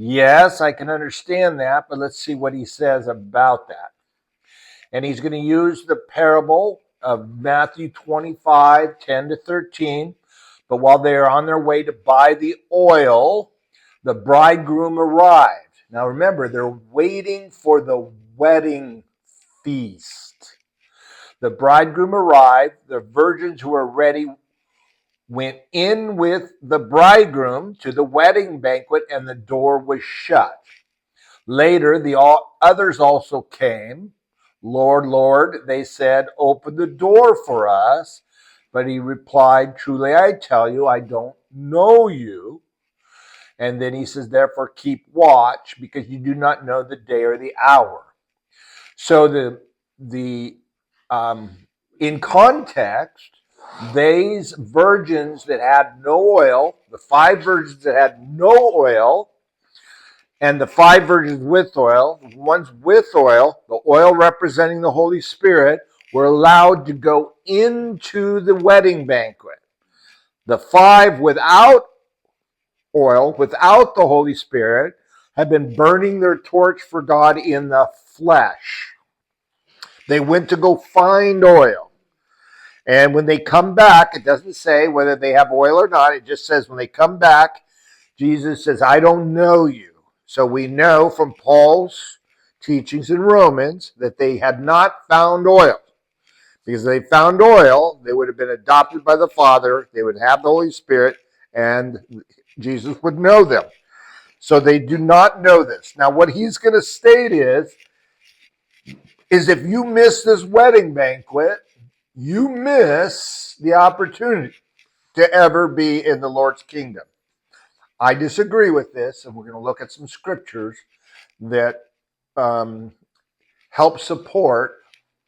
Yes, I can understand that, but let's see what he says about that. And he's going to use the parable of Matthew 25, 10 to 13. But while they are on their way to buy the oil, the bridegroom arrived. Now remember, they're waiting for the wedding feast. The bridegroom arrived. The virgins who were ready went in with the bridegroom to the wedding banquet, and the door was shut. Later, the others also came. Lord, Lord, they said, open the door for us. But he replied, truly, I tell you, I don't know you. And then he says, therefore, keep watch, because you do not know the day or the hour. So in context, these virgins that had no oil, the 5 virgins that had no oil, and the 5 virgins with oil, the ones with oil, the oil representing the Holy Spirit, were allowed to go into the wedding banquet. The 5 without oil, without the Holy Spirit, had been burning their torch for God in the flesh. They went to go find oil. And when they come back, it doesn't say whether they have oil or not. It just says when they come back, Jesus says, I don't know you. So we know from Paul's teachings in Romans that they had not found oil. Because if they found oil, they would have been adopted by the Father. They would have the Holy Spirit, and Jesus would know them. So they do not know this. Now what he's going to state is if you miss this wedding banquet, you miss the opportunity to ever be in the Lord's kingdom. I disagree with this, and we're going to look at some scriptures that help support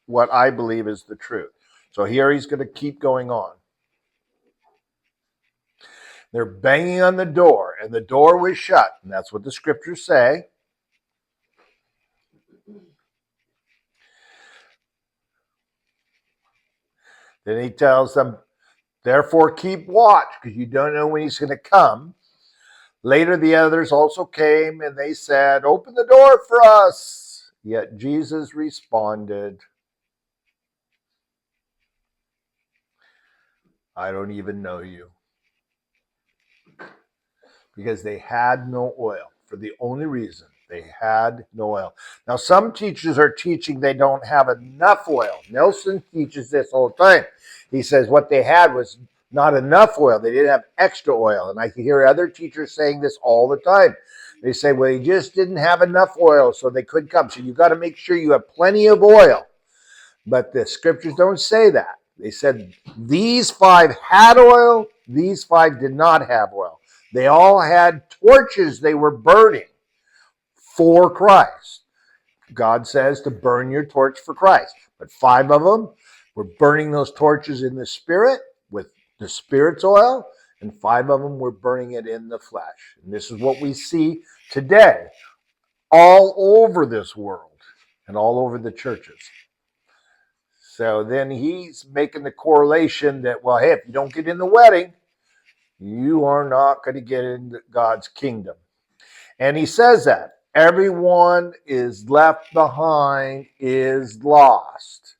what I believe is the truth. So here he's going to keep going on. They're banging on the door, and the door was shut. And that's what the scriptures say. Then he tells them, therefore keep watch, because you don't know when he's going to come. Later the others also came, and they said, open the door for us. Yet Jesus responded, I don't even know you. Because they had no oil, for the only reason they had no oil. Now, some teachers are teaching they don't have enough oil. Nelson teaches this all the time. He says what they had was not enough oil. They didn't have extra oil. And I hear other teachers saying this all the time. They say, well, they just didn't have enough oil, so they couldn't come. So you've got to make sure you have plenty of oil. But the scriptures don't say that. They said these 5 had oil, these 5 did not have oil. They all had torches they were burning for Christ. God says to burn your torch for Christ. But 5 of them were burning those torches in the Spirit with the Spirit's oil, and 5 of them were burning it in the flesh. And this is what we see today all over this world and all over the churches. So then he's making the correlation that, well, hey, if you don't get in the wedding, you are not going to get into God's kingdom. And he says that everyone is left behind is lost.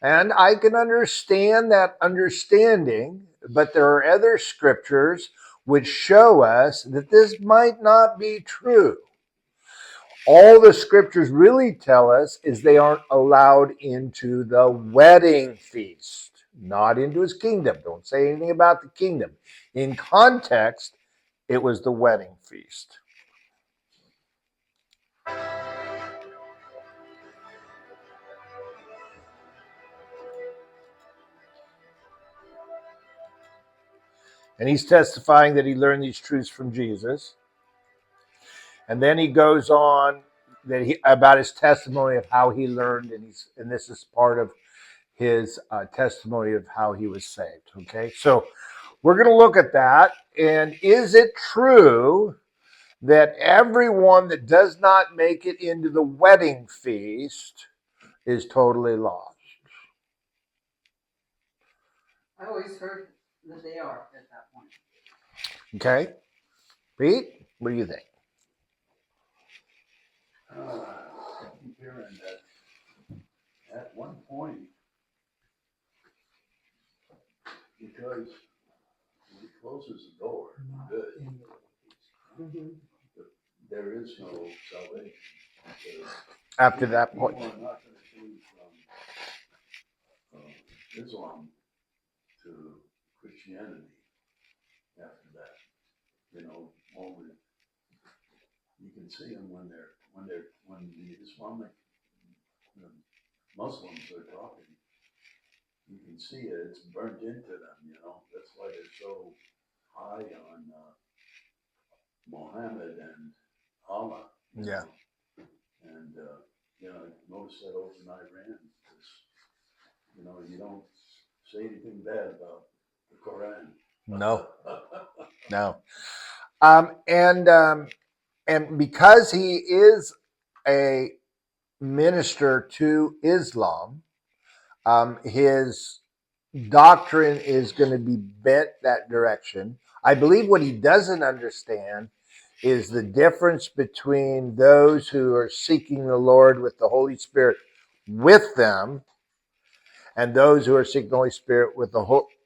And I can understand that understanding, but there are other scriptures which show us that this might not be true. All the scriptures really tell us is they aren't allowed into the wedding feast, not into his kingdom. Don't say anything about the kingdom. In context, it was the wedding feast. And he's testifying that he learned these truths from Jesus. And then he goes on about his testimony of how he learned, and this is part of his testimony of how he was saved. Okay, so we're going to look at that. And is it true that everyone that does not make it into the wedding feast is totally lost? I always heard that they are at that point. Okay. Pete, what do you think? Because when he closes the door, good, Mhm. there is no salvation. Because After that point. people are not going to change from Islam to Christianity after that. You know, only you can see them when the Islamic Muslims are talking. You can see it; it's burnt into them. You know, that's why they're so high on Muhammad and Allah. Yeah. And notice that over in Iran, because you don't say anything bad about the Quran. No. No. And because he is a minister to Islam, his doctrine is going to be bent that direction. I believe what he doesn't understand is the difference between those who are seeking the Lord with the Holy Spirit with them and those who are seeking the Holy Spirit with the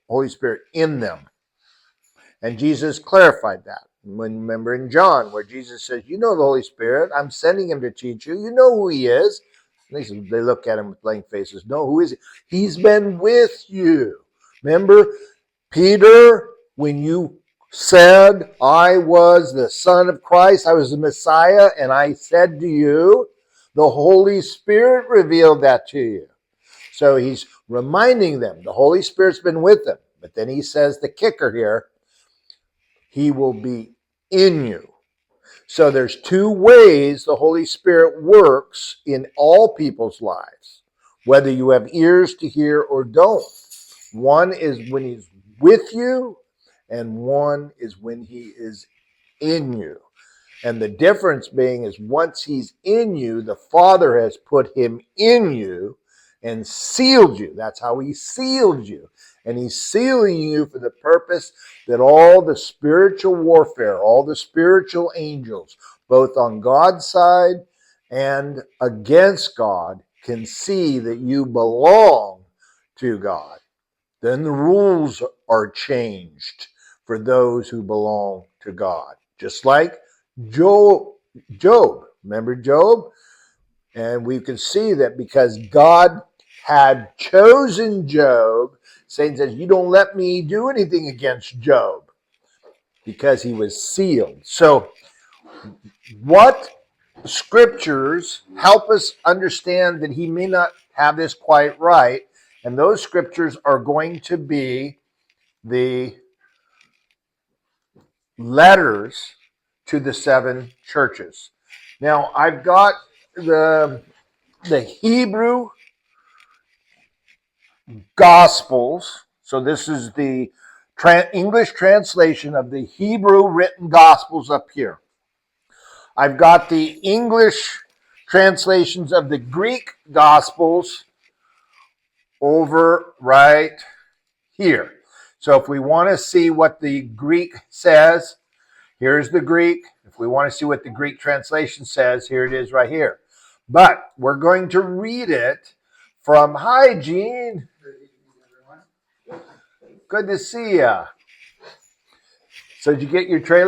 Holy Spirit in them. And Jesus clarified that. Remember in John, where Jesus says, you know the Holy Spirit, I'm sending him to teach you. You know who he is. And they look at him with blank faces. No, who is he? He's been with you. Remember, Peter, when you said I was the Son of Christ, I was the Messiah, and I said to you, the Holy Spirit revealed that to you. So he's reminding them the Holy Spirit's been with them. But then he says the kicker here, he will be in you. So there's two ways the Holy Spirit works in all people's lives, whether you have ears to hear or don't. One is when he's with you, and one is when he is in you. And the difference being is once he's in you, the Father has put him in you and sealed you. That's how he sealed you. And he's sealing you for the purpose that all the spiritual warfare, all the spiritual angels, both on God's side and against God, can see that you belong to God. Then the rules are changed for those who belong to God. Just like Job. Remember Job? And we can see that because God had chosen Job, Satan says, you don't let me do anything against Job because he was sealed. So what scriptures help us understand that he may not have this quite right? And those scriptures are going to be the letters to the seven churches. Now, I've got the Hebrew Gospels. So this is the English translation of the Hebrew written Gospels up here. I've got the English translations of the Greek Gospels over right here. So if we want to see what the Greek says, here's the Greek. If we want to see what the Greek translation says, here it is right here. But we're going to read it from, hi, Gene. Good to see ya. So did you get your trailer?